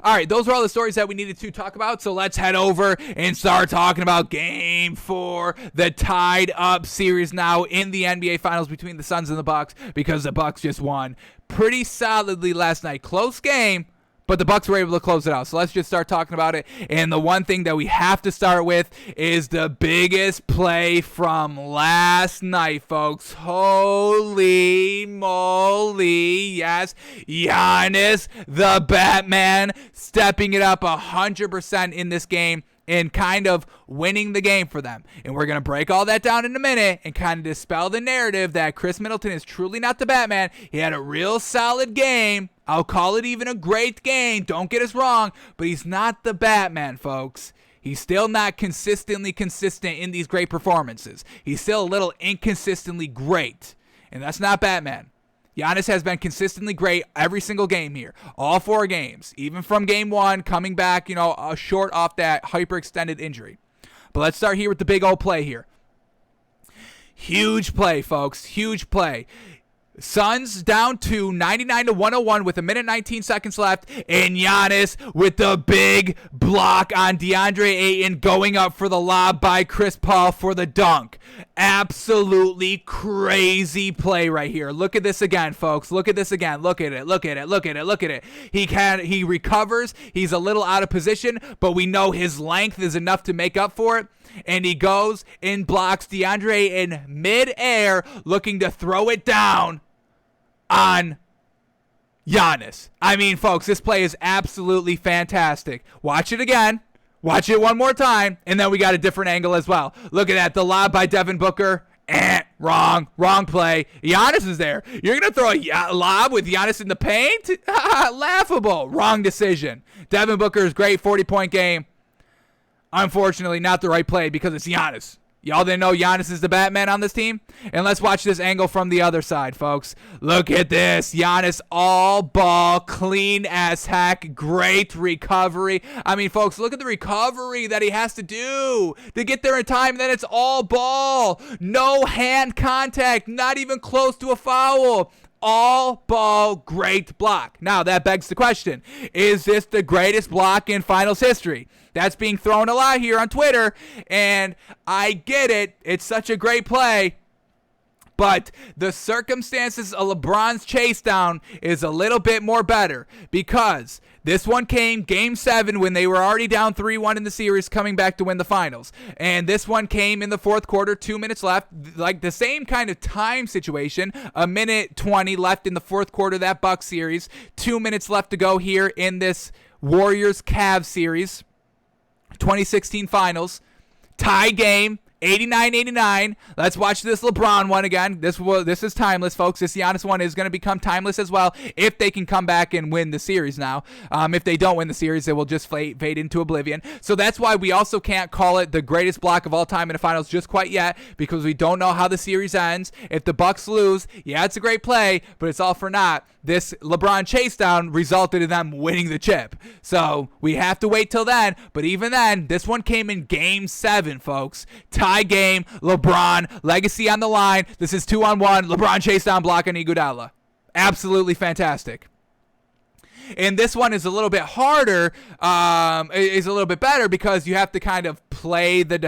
all right, those are all the stories that we needed to talk about. So let's head over and start talking about Game 4, the tied up series now in the NBA Finals between the Suns and the Bucks, because the Bucks just won pretty solidly last night. Close game, but the Bucks were able to close it out. So let's just start talking about it. And the one thing that we have to start with is the biggest play from last night, folks. Holy moly. Yes, Giannis, the Batman, stepping it up 100% in this game and kind of winning the game for them. And we're going to break all that down in a minute and kind of dispel the narrative that Chris Middleton is truly not the Batman. He had a real solid game. I'll call it even a great game. Don't get us wrong, but he's not the Batman, folks. He's still not consistently consistent in these great performances. He's still a little inconsistently great, and that's not Batman. Giannis has been consistently great every single game here. All 4 games, even from game 1, coming back, short off that hyperextended injury. But let's start here with the big old play here. Huge play, folks. Huge play. Suns down to 99-101 with 1:19 left, and Giannis with the big block on DeAndre Ayton going up for the lob by Chris Paul for the dunk. Absolutely crazy play right here. Look at this again, folks. Look at this again. Look at it. Look at it. Look at it. Look at it. He recovers. He's a little out of position, but we know his length is enough to make up for it. And he goes and blocks DeAndre in midair, looking to throw it down on Giannis. I mean, folks, this play is absolutely fantastic. Watch it again. Watch it one more time, and then we got a different angle as well. Look at that. The lob by Devin Booker. Wrong play. Giannis is there. You're going to throw a lob with Giannis in the paint? Laughable. Wrong decision. Devin Booker's great 40-point game. Unfortunately, not the right play because it's Giannis. Y'all didn't know Giannis is the Batman on this team? And let's watch this angle from the other side, folks. Look at this. Giannis all ball, clean as heck. Great recovery. I mean, folks, look at the recovery that he has to do to get there in time. And then it's all ball. No hand contact. Not even close to a foul. All ball, great block. Now, that begs the question, is this the greatest block in finals history? That's being thrown a lot here on Twitter, and I get it. It's such a great play. But the circumstances of LeBron's chase down is a little bit more better because this one came game 7 when they were already down 3-1 in the series, coming back to win the finals. And this one came in the fourth quarter, 2 minutes left, like the same kind of time situation, 1:20 left in the fourth quarter, that Bucks series, 2 minutes left to go here in this Warriors-Cavs series, 2016 finals, tie game. 89-89. Let's watch this LeBron one again. This is timeless, folks. This Giannis one is going to become timeless as well if they can come back and win the series now. If they don't win the series, it will just fade into oblivion. So that's why we also can't call it the greatest block of all time in the finals just quite yet, because we don't know how the series ends. If the Bucks lose, yeah, it's a great play, but it's all for naught. This LeBron chase down resulted in them winning the chip. So we have to wait till then. But even then, this one came in game 7, folks. Tie game, LeBron, legacy on the line. This is 2-on-1. LeBron chase down block on Iguodala. Absolutely fantastic. And this one is a little bit harder, is a little bit better because you have to kind of play Andre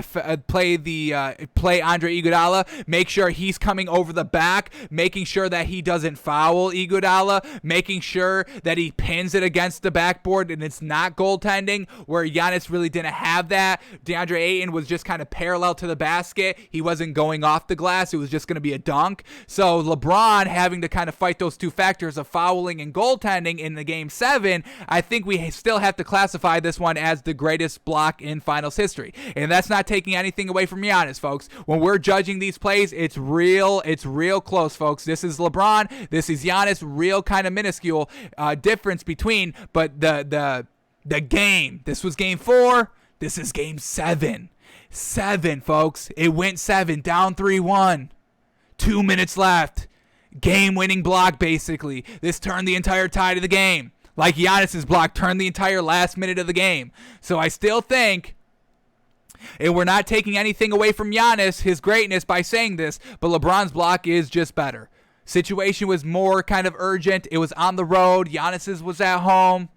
Iguodala, make sure he's coming over the back, making sure that he doesn't foul Iguodala, making sure that he pins it against the backboard and it's not goaltending, where Giannis really didn't have that. DeAndre Ayton was just kind of parallel to the basket. He wasn't going off the glass. It was just going to be a dunk. So LeBron having to kind of fight those two factors of fouling and goaltending in the game 7, I think we still have to classify this one as the greatest block in finals history. And that's not taking anything away from Giannis, folks. When we're judging these plays, it's real close, folks. This is LeBron, this is Giannis, real kind of minuscule difference between, but the game, this was game 4, this is game 7. 7, folks. It went 7, down 3-1. 2 minutes left. Game-winning block, basically. This turned the entire tide of the game. Like Giannis's block turned the entire last minute of the game. So I still think, and we're not taking anything away from Giannis, his greatness, by saying this, but LeBron's block is just better. Situation was more kind of urgent. It was on the road. Giannis's was at home.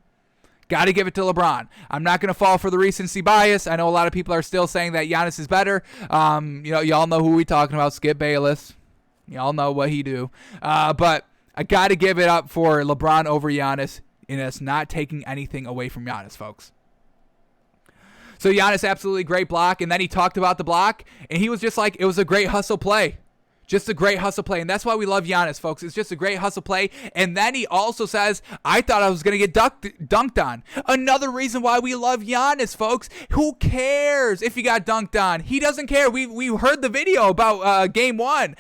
Got to give it to LeBron. I'm not going to fall for the recency bias. I know a lot of people are still saying that Giannis is better. Y'all know who we talking about, Skip Bayless. Y'all know what he do. But I got to give it up for LeBron over Giannis, and it's not taking anything away from Giannis, folks. So Giannis, absolutely great block, and then he talked about the block, and he was just like, it was a great hustle play. Just a great hustle play, and that's why we love Giannis, folks. It's just a great hustle play, and then he also says, I thought I was going to get dunked on. Another reason why we love Giannis, folks. Who cares if he got dunked on? He doesn't care. We heard the video about game one,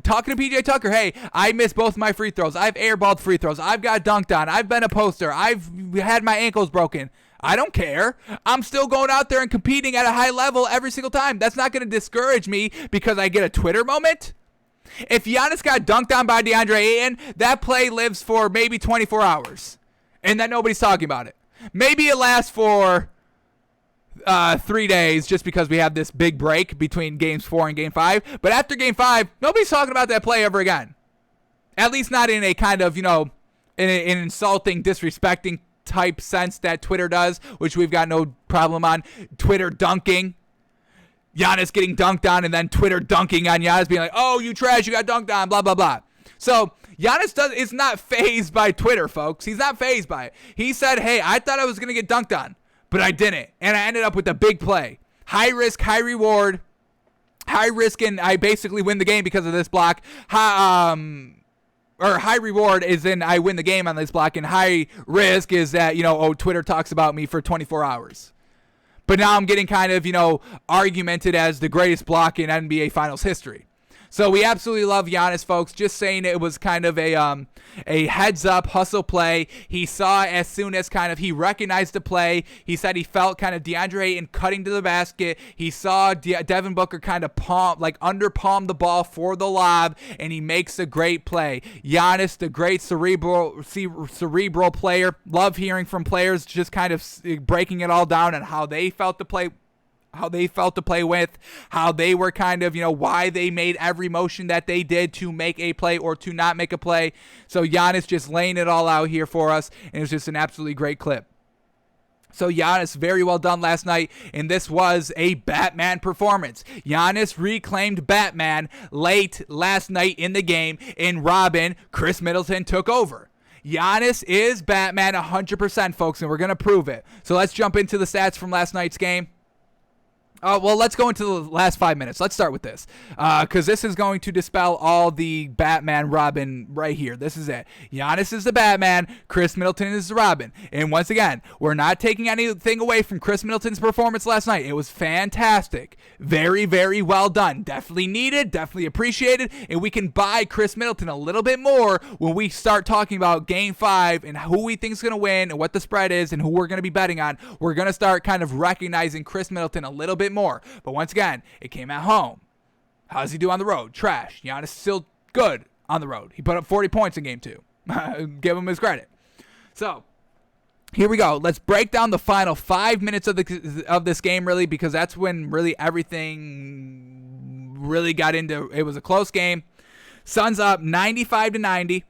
talking to PJ Tucker. Hey, I missed both my free throws. I've airballed free throws. I've got dunked on. I've been a poster. I've had my ankles broken. I don't care. I'm still going out there and competing at a high level every single time. That's not going to discourage me because I get a Twitter moment. If Giannis got dunked on by DeAndre Ayton, that play lives for maybe 24 hours. And then nobody's talking about it. Maybe it lasts for 3 days just because we have this big break between games 4 and game 5. But after game 5, nobody's talking about that play ever again. At least not in a kind of, in an insulting, disrespecting type sense that Twitter does, which we've got no problem on. Twitter dunking. Giannis getting dunked on and then Twitter dunking on Giannis being like, oh, you trash, you got dunked on, blah, blah, blah. So Giannis is not fazed by Twitter, folks. He's not fazed by it. He said, hey, I thought I was going to get dunked on, but I didn't. And I ended up with a big play. High risk, high reward. High risk, and I basically win the game because of this block. High reward is in I win the game on this block, and high risk is that, Twitter talks about me for 24 hours. But now I'm getting kind of, argumented as the greatest block in NBA Finals history. So we absolutely love Giannis, folks. Just saying it was kind of a heads-up hustle play. He saw as soon as kind of he recognized the play. He said he felt kind of DeAndre Ayton cutting to the basket. He saw Devin Booker kind of under-palm the ball for the lob, and he makes a great play. Giannis, the great cerebral player. Love hearing from players just kind of breaking it all down and how they felt to play with, how they were kind of, why they made every motion that they did to make a play or to not make a play. So Giannis just laying it all out here for us, and it was just an absolutely great clip. So Giannis, very well done last night, and this was a Batman performance. Giannis reclaimed Batman late last night in the game, and Chris Middleton took over. Giannis is Batman 100%, folks, and we're going to prove it. So let's jump into the stats from last night's game. Well, let's go into the last 5 minutes. Let's start with this, because this is going to dispel all the Batman Robin right here. This is it. Giannis is the Batman. Chris Middleton is the Robin. And once again, we're not taking anything away from Chris Middleton's performance last night. It was fantastic. Very, very well done. Definitely needed, definitely appreciated, and we can buy Chris Middleton a little bit more when we start talking about Game 5 and who we think is going to win and what the spread is and who we're going to be betting on. We're going to start kind of recognizing Chris Middleton a little bit more. But once again, it came at home. How does he do on the road? Trash. Giannis is still good on the road. He put up 40 points in game 2. Give him his credit. So here we go. Let's break down the final 5 minutes of this game, really, because that's when really everything really got into. It was a close game. Suns up 95-90.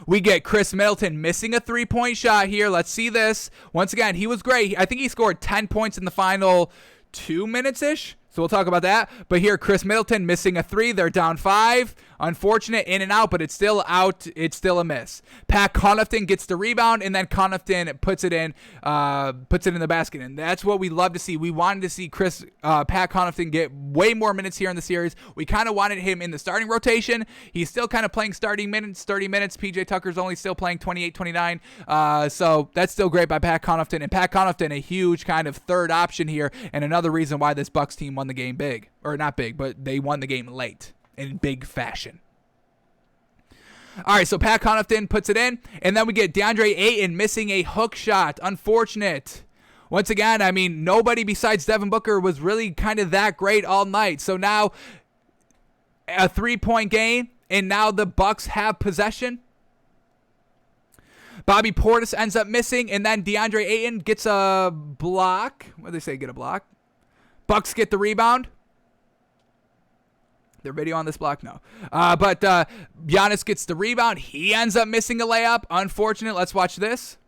We get Chris Middleton missing a three-point shot here. Let's see this. Once again, he was great. I think he scored 10 points in the final 2 minutes-ish. So we'll talk about that. But here, Chris Middleton missing a 3. They're down 5. Unfortunate in and out, but it's still out. It's still a miss. Pat Connaughton gets the rebound, and then Connaughton puts it in the basket. And that's what we love to see. We wanted to see Pat Connaughton get way more minutes here in the series. We kind of wanted him in the starting rotation. He's still kind of playing starting minutes, 30 minutes. PJ Tucker's only still playing 28, 29. So that's still great by Pat Connaughton. And Pat Connaughton, a huge kind of third option here, and another reason why this Bucks team won the game big. Or not big, but they won the game late in big fashion. All right, so Pat Connaughton puts it in, and then we get DeAndre Ayton missing a hook shot. Unfortunate. Once again, I mean, nobody besides Devin Booker was really kind of that great all night. So now a 3-point game, and now the Bucks have possession. Bobby Portis ends up missing, and then DeAndre Ayton gets a block. What did they say, get a block? Bucks get the rebound. Their video on this block? No. But Giannis gets the rebound. He ends up missing a layup. Unfortunate. Let's watch this.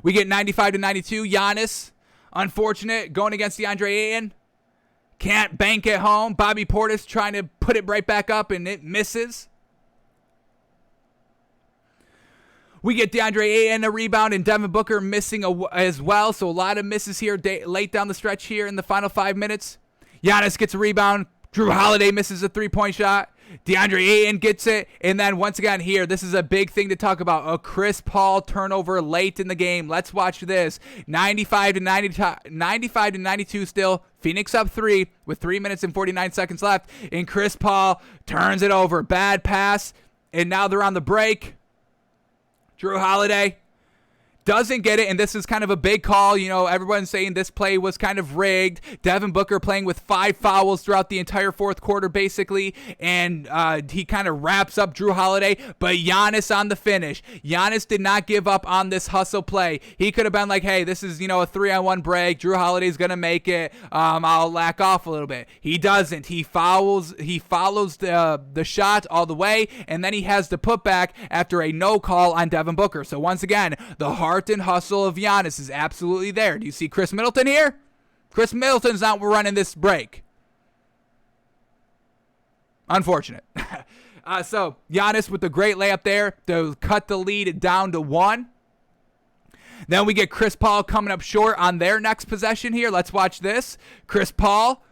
We get 95-92. Giannis, unfortunate, going against DeAndre Ayton. Can't bank it home. Bobby Portis trying to put it right back up, and it misses. We get DeAndre Ayton a rebound, and Devin Booker missing as well. So a lot of misses here late down the stretch here in the final 5 minutes. Giannis gets a rebound. Drew Holiday misses a three-point shot. DeAndre Ayton gets it. And then once again here, this is a big thing to talk about. A Chris Paul turnover late in the game. Let's watch this. 95-92 still. Phoenix up 3 with 3 minutes and 49 seconds left. And Chris Paul turns it over. Bad pass. And now they're on the break. Drew Holiday doesn't get it, and this is kind of a big call. You know, everyone's saying this play was kind of rigged. Devin Booker playing with 5 fouls throughout the entire fourth quarter, basically, and he kind of wraps up Drew Holiday, but Giannis on the finish. Giannis did not give up on this hustle play. He could have been like, hey, this is, you know, a 3-on-1 break. Drew Holiday's going to make it. I'll lack off a little bit. He doesn't. He follows the shot all the way, and then he has the putback after a no call on Devin Booker. So once again, the heart and hustle of Giannis is absolutely there. Do you see Chris Middleton here? Chris Middleton's not running this break. Unfortunate. So Giannis with the great layup there to cut the lead down to 1. Then we get Chris Paul coming up short on their next possession here. Let's watch this. Chris Paul.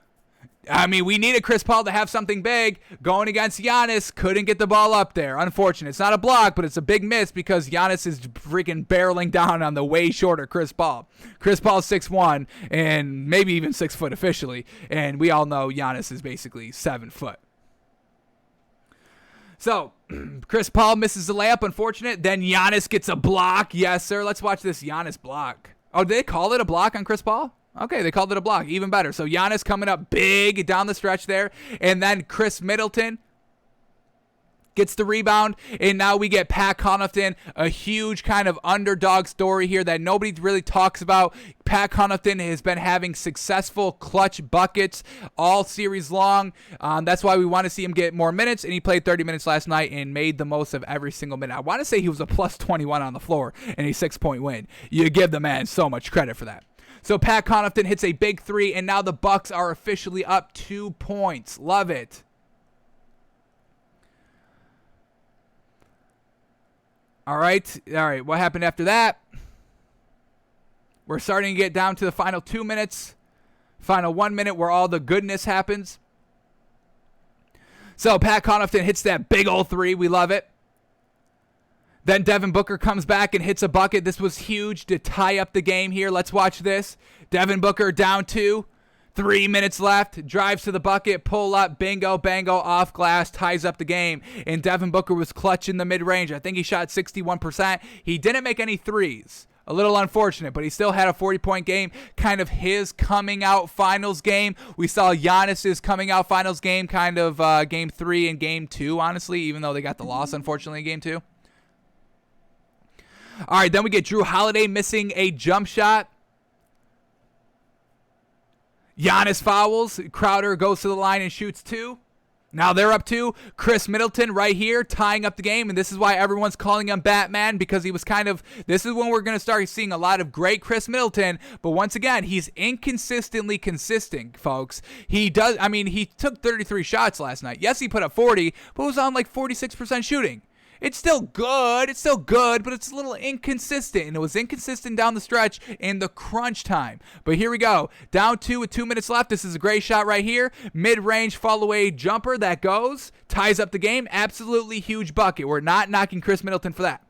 I mean, we needed Chris Paul to have something big going against Giannis. Couldn't get the ball up there. Unfortunate. It's not a block, but it's a big miss because Giannis is freaking barreling down on the way shorter Chris Paul. Chris Paul's 6'1", and maybe even 6 foot officially. And we all know Giannis is basically 7 foot. So, Chris Paul misses the layup. Unfortunate. Then Giannis gets a block. Yes, sir. Let's watch this Giannis block. Oh, did they call it a block on Chris Paul? Okay, they called it a block. Even better. So Giannis coming up big down the stretch there. And then Chris Middleton gets the rebound. And now we get Pat Connaughton, a huge kind of underdog story here that nobody really talks about. Pat Connaughton has been having successful clutch buckets all series long. That's why we want to see him get more minutes. And he played 30 minutes last night and made the most of every single minute. I want to say he was a plus 21 on the floor in a 6-point win. You give the man so much credit for that. So Pat Connaughton hits a big 3, and now the Bucks are officially up 2 points. Love it. All right. What happened after that? We're starting to get down to the final 2 minutes, final 1 minute where all the goodness happens. So Pat Connaughton hits that big old 3. We love it. Then Devin Booker comes back and hits a bucket. This was huge to tie up the game here. Let's watch this. Devin Booker down 2. 3 minutes left. Drives to the bucket. Pull up. Bingo, bango. Off glass. Ties up the game. And Devin Booker was clutch in the mid-range. I think he shot 61%. He didn't make any threes. A little unfortunate, but he still had a 40-point game. Kind of his coming out finals game. We saw Giannis's coming out finals game, kind of game 3 and game 2, honestly, even though they got the loss, unfortunately, in game 2. All right, then we get Drew Holiday missing a jump shot. Giannis fouls. Crowder goes to the line and shoots 2. Now they're up 2. Chris Middleton right here tying up the game, and this is why everyone's calling him Batman, because he was kind of, this is when we're going to start seeing a lot of great Chris Middleton, but once again, he's inconsistently consistent, folks. He took 33 shots last night. Yes, he put up 40, but it was on like 46% shooting. It's still good, but it's a little inconsistent, and it was inconsistent down the stretch in the crunch time. But here we go. Down 2 with 2 minutes left. This is a great shot right here. Mid-range fall-away jumper that goes. Ties up the game. Absolutely huge bucket. We're not knocking Chris Middleton for that.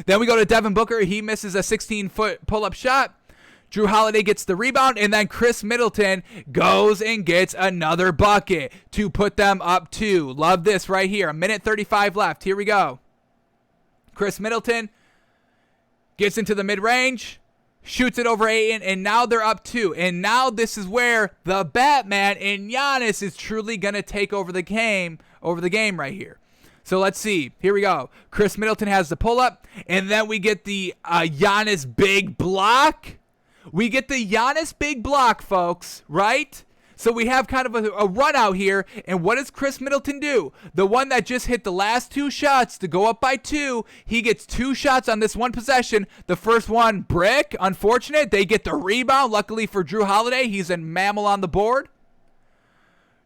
Then we go to Devin Booker. He misses a 16-foot pull-up shot. Drew Holiday gets the rebound, and then Chris Middleton goes and gets another bucket to put them up 2. Love this right here. 1:35 left. Here we go. Chris Middleton gets into the mid-range, shoots it over Ayton, and now they're up 2. And now this is where the Batman and Giannis is truly going to take over the game right here. So let's see. Here we go. Chris Middleton has the pull-up, and then we get the Giannis big block. We get the Giannis big block, folks, right? So we have kind of a run out here, and what does Chris Middleton do? The one that just hit the last 2 shots to go up by 2, he gets 2 shots on this one possession. The first one, brick, unfortunate. They get the rebound. Luckily for Jrue Holiday, he's a mammal on the board.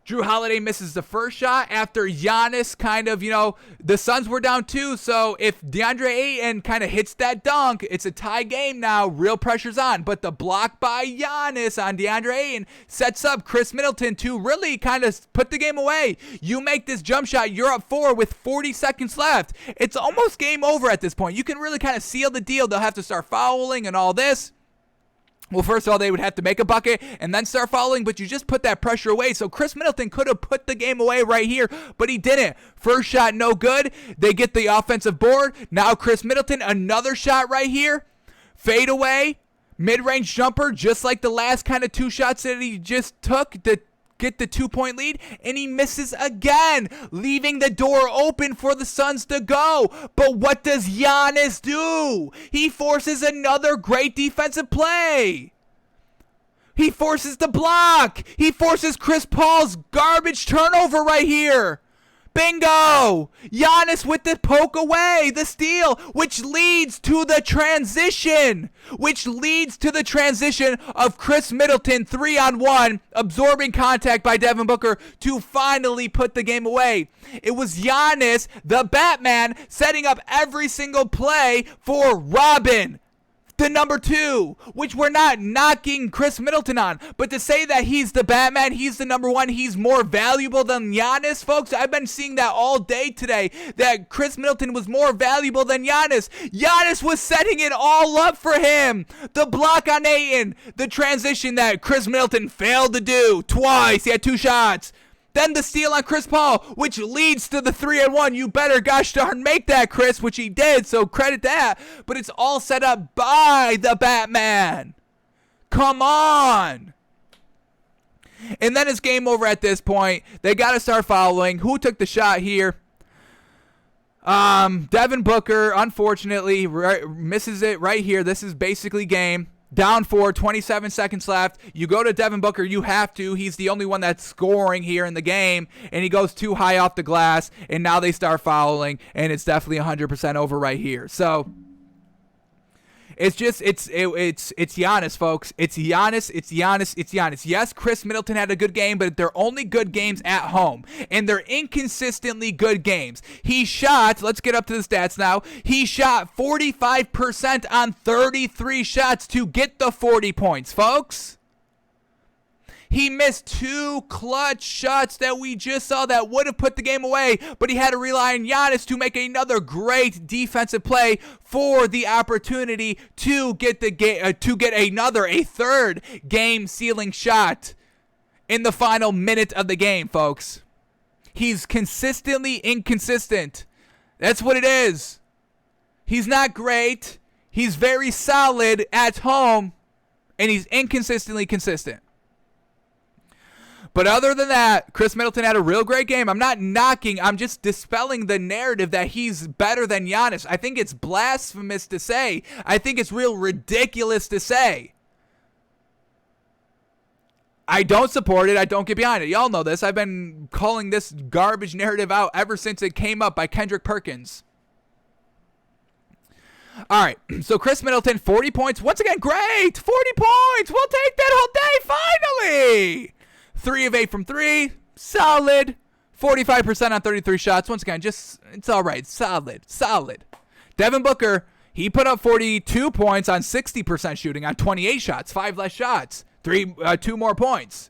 Jrue Holiday misses the first shot after Giannis kind of, the Suns were down 2. So if DeAndre Ayton kind of hits that dunk, it's a tie game now. Real pressure's on. But the block by Giannis on DeAndre Ayton sets up Chris Middleton to really kind of put the game away. You make this jump shot, you're up 4 with 40 seconds left. It's almost game over at this point. You can really kind of seal the deal. They'll have to start fouling and all this. Well, first of all, they would have to make a bucket and then start fouling, but you just put that pressure away. So Chris Middleton could have put the game away right here, but he didn't. First shot, no good. They get the offensive board. Now Chris Middleton, another shot right here. Fade away, mid-range jumper, just like the last kind of 2 shots that he just took to get the 2-point lead, and he misses again, leaving the door open for the Suns to go. But what does Giannis do? He forces another great defensive play. He forces the block. He forces Chris Paul's garbage turnover right here. Bingo! Giannis with the poke away, the steal, which leads to the transition. Of Chris Middleton 3-on-1, absorbing contact by Devin Booker to finally put the game away. It was Giannis, the Batman, setting up every single play for Robin, the number 2, which we're not knocking Chris Middleton on. But to say that he's the Batman, he's the number 1, he's more valuable than Giannis, folks, I've been seeing that all day today, that Chris Middleton was more valuable than Giannis. Giannis was setting it all up for him. The block on Ayton, the transition that Chris Middleton failed to do twice. He had 2 shots. Then the steal on Chris Paul, which leads to the 3-on-1. You better gosh darn make that, Chris, which he did, so credit that. But it's all set up by the Batman. Come on. And then it's game over at this point. They got to start fouling. Who took the shot here? Devin Booker, unfortunately, misses it right here. This is basically game. Down 4, 27 seconds left. You go to Devin Booker, you have to. He's the only one that's scoring here in the game, and he goes too high off the glass, and now they start fouling, and it's definitely 100% over right here. So it's Giannis, folks. It's Giannis. Yes, Chris Middleton had a good game, but they're only good games at home, and they're inconsistently good games. He shot, let's get up to the stats now. He shot 45% on 33 shots to get the 40 points, folks. He missed 2 clutch shots that we just saw that would have put the game away, but he had to rely on Giannis to make another great defensive play for the opportunity to get a third game-sealing shot in the final minute of the game, folks. He's consistently inconsistent. That's what it is. He's not great. He's very solid at home, and he's inconsistently consistent. But other than that, Chris Middleton had a real great game. I'm not knocking. I'm just dispelling the narrative that he's better than Giannis. I think it's blasphemous to say. I think it's real ridiculous to say. I don't support it. I don't get behind it. Y'all know this. I've been calling this garbage narrative out ever since it came up by Kendrick Perkins. All right, so Chris Middleton, 40 points. Once again, great. 40 points. We'll take that whole day, finally. 3 of 8 from 3, solid. 45% on 33 shots. Once again, it's all right. Solid. Devin Booker, he put up 42 points on 60% shooting on 28 shots, 5 less shots, 2 more points.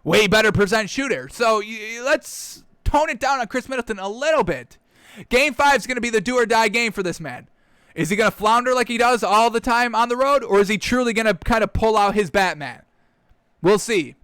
Way better percent shooter. So let's tone it down on Chris Middleton a little bit. Game 5 is going to be the do or die game for this man. Is he going to flounder like he does all the time on the road, or is he truly going to kind of pull out his Batman? We'll see.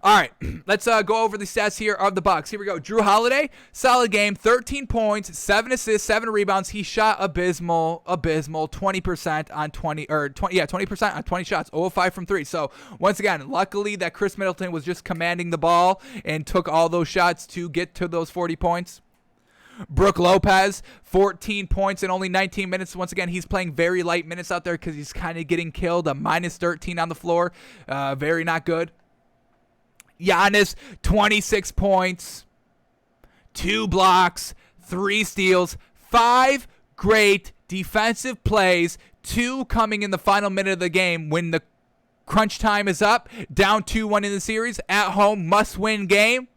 All right, let's go over the stats here of the Bucks. Here we go. Jrue Holiday, solid game, 13 points, 7 assists, 7 rebounds. He shot abysmal, 20% on 20% on 20 shots, 0 of 5 from 3. So once again, luckily that Chris Middleton was just commanding the ball and took all those shots to get to those 40 points. Brook Lopez, 14 points in only 19 minutes. Once again, he's playing very light minutes out there because he's kind of getting killed. A minus 13 on the floor. Very not good. Giannis, 26 points, 2 blocks, 3 steals, 5 great defensive plays, 2 coming in the final minute of the game when the crunch time is up, down 2-1 in the series, at home, must-win game.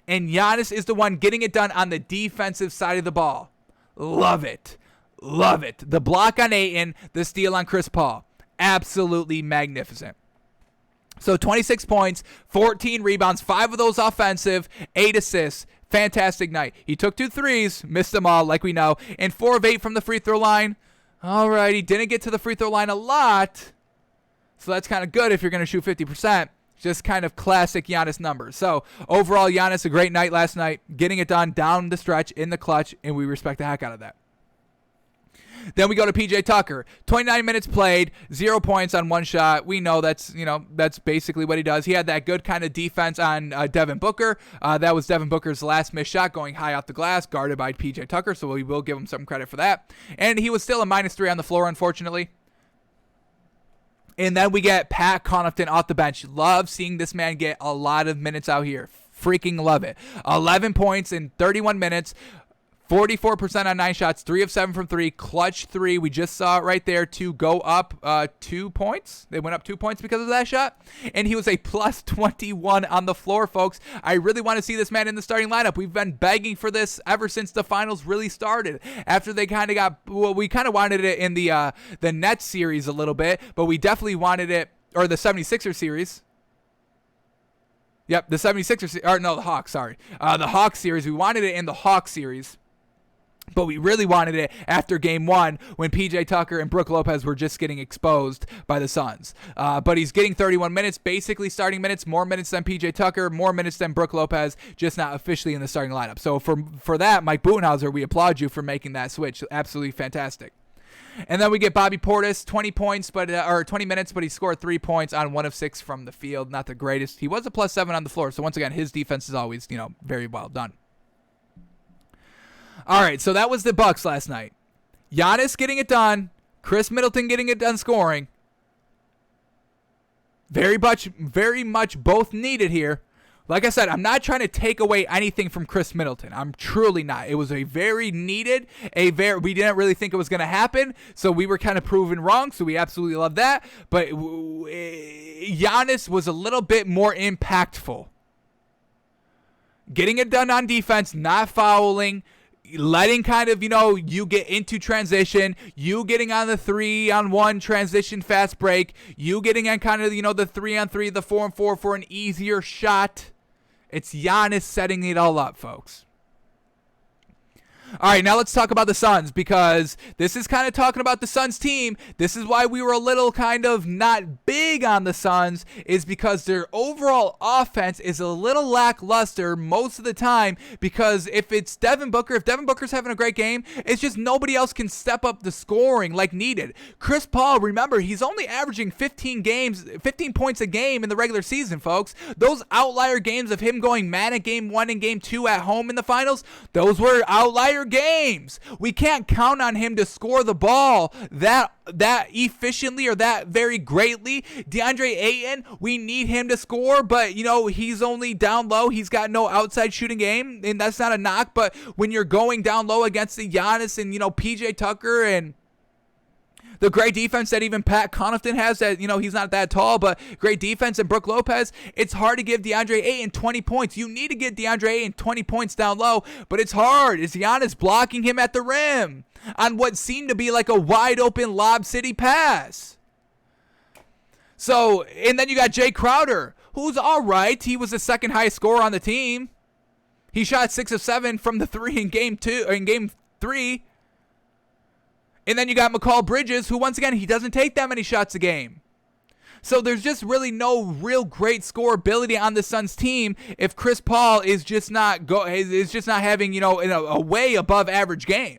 And Giannis is the one getting it done on the defensive side of the ball. Love it. Love it. The block on Ayton, the steal on Chris Paul. Absolutely magnificent. So 26 points, 14 rebounds, 5 of those offensive, 8 assists. Fantastic night. He took 2 threes, missed them all like we know, and 4 of 8 from the free throw line. All right, he didn't get to the free throw line a lot, so that's kind of good if you're going to shoot 50%. Just kind of classic Giannis numbers. So overall, Giannis, a great night last night, getting it done down the stretch in the clutch, and we respect the heck out of that. Then we go to PJ Tucker. 29 minutes played, 0 points on 1 shot. We know that's basically what he does. He had that good kind of defense on Devin Booker. That was Devin Booker's last missed shot going high off the glass, guarded by PJ Tucker, so we will give him some credit for that. And he was still a minus 3 on the floor, unfortunately. And then we get Pat Connaughton off the bench. Love seeing this man get a lot of minutes out here. Freaking love it. 11 points in 31 minutes. 44% on 9 shots, 3 of 7 from 3, clutch 3. We just saw it right there to go up 2 points. They went up 2 points because of that shot. And he was a plus 21 on the floor, folks. I really want to see this man in the starting lineup. We've been begging for this ever since the finals really started. After they kind of got, well, we kind of wanted it in the Nets series a little bit, but we definitely wanted it, or the 76ers series. Yep, the 76ers, or no, the Hawks, sorry. The Hawks series, we wanted it in the Hawks series. But we really wanted it after game 1 when PJ Tucker and Brook Lopez were just getting exposed by the Suns. But he's getting 31 minutes, basically starting minutes, more minutes than PJ Tucker, more minutes than Brook Lopez, just not officially in the starting lineup. So for that, Mike Budenholzer, we applaud you for making that switch. Absolutely fantastic. And then we get Bobby Portis, 20 points, or 20 minutes, but he scored 3 points on 1 of 6 from the field. Not the greatest. He was a plus 7 on the floor. So once again, his defense is always, very well done. All right, so that was the Bucks last night. Giannis getting it done. Chris Middleton getting it done scoring. Very much both needed here. Like I said, I'm not trying to take away anything from Chris Middleton. I'm truly not. It was a very needed, we didn't really think it was going to happen, so we were kind of proven wrong, so we absolutely love that. But Giannis was a little bit more impactful. Getting it done on defense, not fouling, letting kind of, you get into transition, you getting on the 3-on-1 transition fast break, you getting on kind of, the 3-on-3, the 4-on-4 for an easier shot. It's Giannis setting it all up, folks. All right, now let's talk about the Suns, because this is kind of talking about the Suns team. This is why we were a little kind of not big on the Suns, is because their overall offense is a little lackluster most of the time, because if Devin Booker's having a great game, it's just nobody else can step up the scoring like needed. Chris Paul, remember, he's only averaging 15 points a game in the regular season, folks. Those outlier games of him going manic game 1 and game 2 at home in the finals, those were outlier games. We can't count on him to score the ball that efficiently or that very greatly. DeAndre Ayton, we need him to score, but he's only down low. He's got no outside shooting game, and that's not a knock, but when you're going down low against the Giannis and PJ Tucker and the great defense that even Pat Connaughton has, that, he's not that tall, but great defense, and Brook Lopez, it's hard to give DeAndre Ayton 20 points. You need to get DeAndre Ayton 20 points down low, but it's hard. Is Giannis blocking him at the rim on what seemed to be like a wide open Lob City pass? So, and then you got Jay Crowder, who's all right. He was the second highest scorer on the team. He shot 6 of 7 from the 3 in game 3. And then you got McCall Bridges, who, once again, he doesn't take that many shots a game. So there's just really no real great scoreability on the Suns team if Chris Paul is just not having, a way above average game.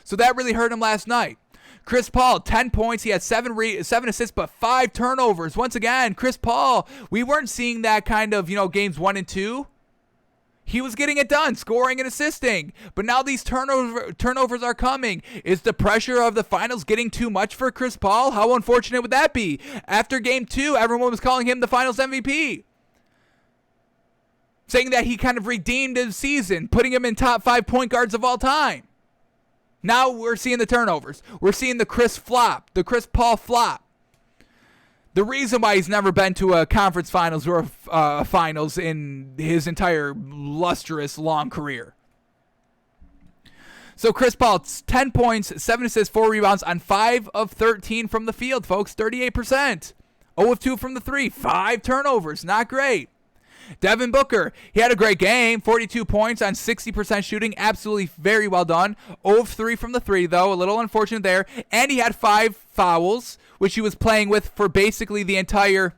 So that really hurt him last night. Chris Paul, 10 points. He had 7 assists, but 5 turnovers. Once again, Chris Paul, we weren't seeing that kind of, games 1 and 2. He was getting it done, scoring and assisting. But now these turnovers are coming. Is the pressure of the finals getting too much for Chris Paul? How unfortunate would that be? After game 2, everyone was calling him the finals MVP, saying that he kind of redeemed his season, putting him in top 5 point guards of all time. Now we're seeing the turnovers. We're seeing the Chris Paul flop. The reason why he's never been to a conference finals or a finals in his entire lustrous, long career. So Chris Paul, 10 points, 7 assists, 4 rebounds on 5 of 13 from the field, folks. 38%. 0 of 2 from the 3. 5 turnovers. Not great. Devin Booker, he had a great game. 42 points on 60% shooting. Absolutely very well done. 0 of 3 from the 3, though. A little unfortunate there. And he had 5 fouls, which he was playing with for basically the entire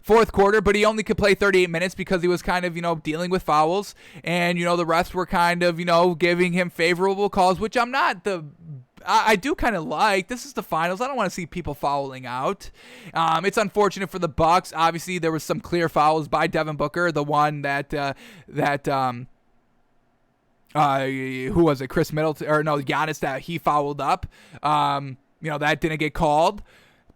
fourth quarter, but he only could play 38 minutes because he was kind of, dealing with fouls. And, the refs were kind of, giving him favorable calls, which I do kind of like. This is the finals. I don't want to see people fouling out. It's unfortunate for the Bucks. Obviously, there was some clear fouls by Devin Booker. The one that who was it? Chris Middleton, or no, Giannis, that he fouled up. That didn't get called.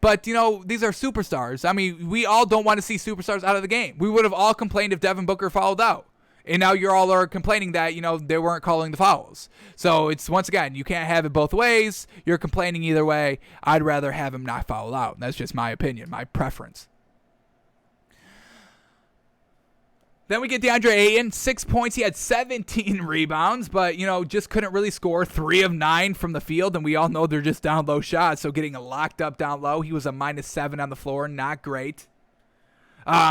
But, these are superstars. I mean, we all don't want to see superstars out of the game. We would have all complained if Devin Booker fouled out. And now you're all complaining that, they weren't calling the fouls. So it's, once again, you can't have it both ways. You're complaining either way. I'd rather have him not foul out. That's just my opinion, my preference. Then we get DeAndre Ayton, 6 points. He had 17 rebounds, but, just couldn't really score. 3 of 9 from the field, and we all know they're just down low shots, so getting locked up down low. He was a -7 on the floor. Not great.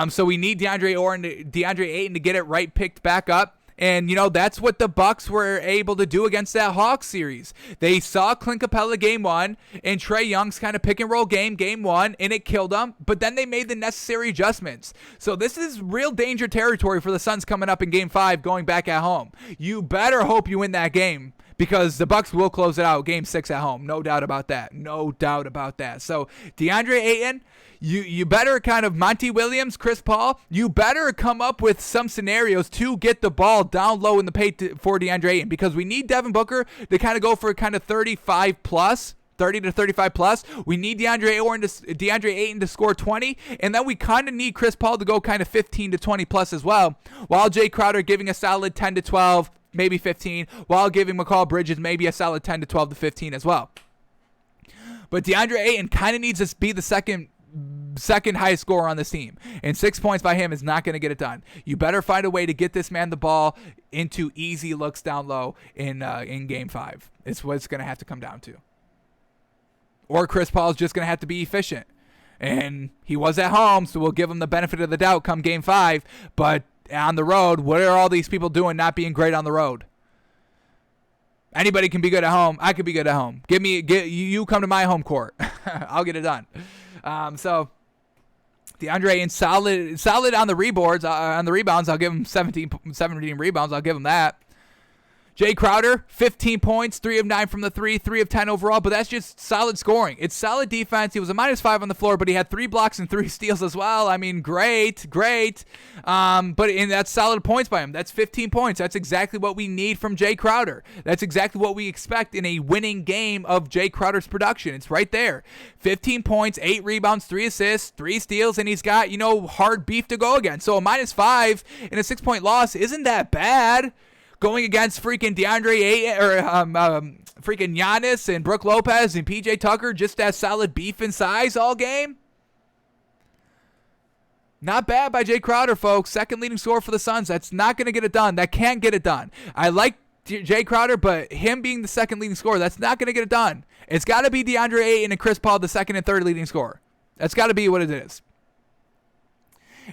So we need DeAndre Ayton to get it right, picked back up. And, that's what the Bucks were able to do against that Hawks series. They saw Clint Capella game 1 and Trae Young's kind of pick and roll game 1, and it killed them. But then they made the necessary adjustments. So this is real danger territory for the Suns coming up in game 5, going back at home. You better hope you win that game, because the Bucks will close it out game 6 at home. No doubt about that. No doubt about that. So DeAndre Ayton, you better kind of Monty Williams, Chris Paul, you better come up with some scenarios to get the ball down low in the paint for DeAndre Ayton, because we need Devin Booker to kind of go for kind of 35 plus. 30 to 35 plus. We need DeAndre Ayton to score 20, and then we kind of need Chris Paul to go kind of 15 to 20 plus as well, while Jay Crowder giving a solid 10 to 12, maybe 15, while giving Mikal Bridges maybe a solid 10 to 12 to 15 as well. But DeAndre Ayton kind of needs to be the second highest scorer on this team, and 6 points by him is not going to get it done. You better find a way to get this man the ball into easy looks down low in game 5. It's what it's going to have to come down to. Or Chris Paul is just going to have to be efficient. And he was at home, so we'll give him the benefit of the doubt come game 5. But on the road, what are all these people doing not being great on the road? Anybody can be good at home. I could be good at home. You come to my home court. I'll get it done. So DeAndre Ayton, solid on the rebounds. I'll give him 17 rebounds. I'll give him that. Jay Crowder, 15 points, 3 of 9 from the 3, 3 of 10 overall, but that's just solid scoring. It's solid defense. He was a -5 on the floor, but he had 3 blocks and 3 steals as well. I mean, great. But that's solid points by him. That's 15 points. That's exactly what we need from Jay Crowder. That's exactly what we expect in a winning game of Jay Crowder's production. It's right there. 15 points, 8 rebounds, 3 assists, 3 steals, and he's got, hard beef to go against. So a -5 in a 6-point loss isn't that bad. Going against freaking DeAndre Ayton or freaking Giannis and Brook Lopez and PJ Tucker, just as solid beef in size all game. Not bad by Jay Crowder, folks. Second leading scorer for the Suns. That's not going to get it done. That can't get it done. I like Jay Crowder, but him being the second leading scorer, that's not going to get it done. It's got to be DeAndre Ayton and Chris Paul, the second and third leading scorer. That's got to be what it is.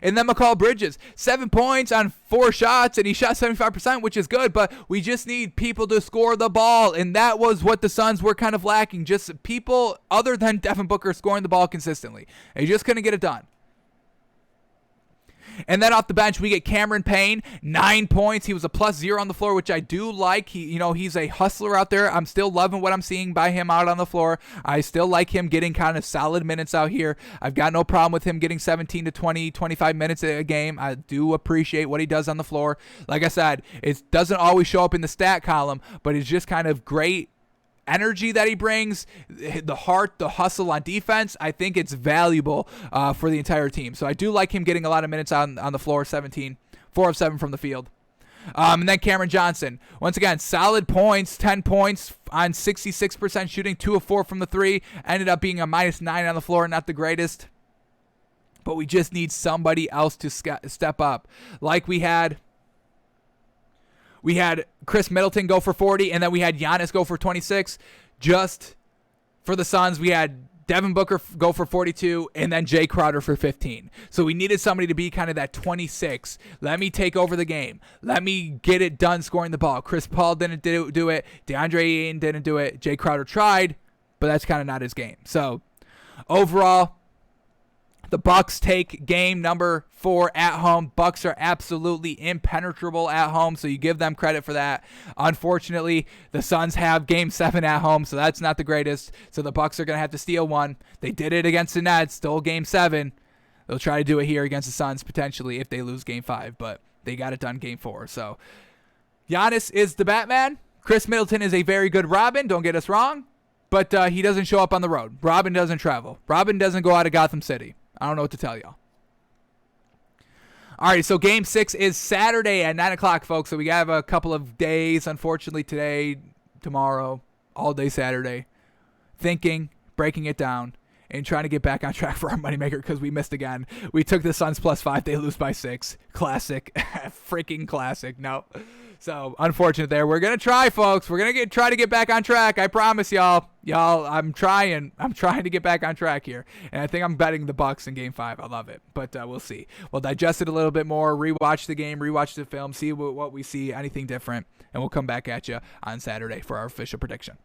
And then Mikal Bridges, 7 points on 4 shots, and he shot 75%, which is good, but we just need people to score the ball, and that was what the Suns were kind of lacking, just people other than Devin Booker scoring the ball consistently. They just couldn't get it done. And then off the bench, we get Cameron Payne, 9 points. He was a +0 on the floor, which I do like. He's a hustler out there. I'm still loving what I'm seeing by him out on the floor. I still like him getting kind of solid minutes out here. I've got no problem with him getting 17 to 20, 25 minutes a game. I do appreciate what he does on the floor. Like I said, it doesn't always show up in the stat column, but it's just kind of great energy that he brings, the heart, the hustle on defense. I think it's valuable for the entire team. So I do like him getting a lot of minutes on the floor, 17, 4 of 7 from the field. And then Cameron Johnson, once again, solid points, 10 points on 66% shooting, 2 of 4 from the 3, ended up being a -9 on the floor, not the greatest. But we just need somebody else to step up. Like we had Chris Middleton go for 40, and then we had Giannis go for 26. Just for the Suns, we had Devin Booker go for 42, and then Jay Crowder for 15. So we needed somebody to be kind of that 26. Let me take over the game. Let me get it done scoring the ball. Chris Paul didn't do it. DeAndre Ayton didn't do it. Jay Crowder tried, but that's kind of not his game. So overall, the Bucks take game number 4 at home. Bucks are absolutely impenetrable at home, so you give them credit for that. Unfortunately, the Suns have game 7 at home, so that's not the greatest. So the Bucks are going to have to steal one. They did it against the Nets, stole game 7. They'll try to do it here against the Suns potentially if they lose game 5, but they got it done game 4. So Giannis is the Batman. Chris Middleton is a very good Robin, don't get us wrong, but he doesn't show up on the road. Robin doesn't travel. Robin doesn't go out of Gotham City. I don't know what to tell y'all. All right, so Game 6 is Saturday at 9 o'clock, folks. So we have a couple of days, unfortunately, today, tomorrow, all day Saturday, thinking, breaking it down, and trying to get back on track for our moneymaker because we missed again. We took the Suns +5. They lose by 6. Classic. Freaking classic. No. So, unfortunate there. We're going to try, folks. We're going to try to get back on track. I promise y'all. Y'all, I'm trying to get back on track here. And I think I'm betting the Bucks in Game 5. I love it. But we'll see. We'll digest it a little bit more, rewatch the game, rewatch the film, see what we see, anything different. And we'll come back at you on Saturday for our official prediction.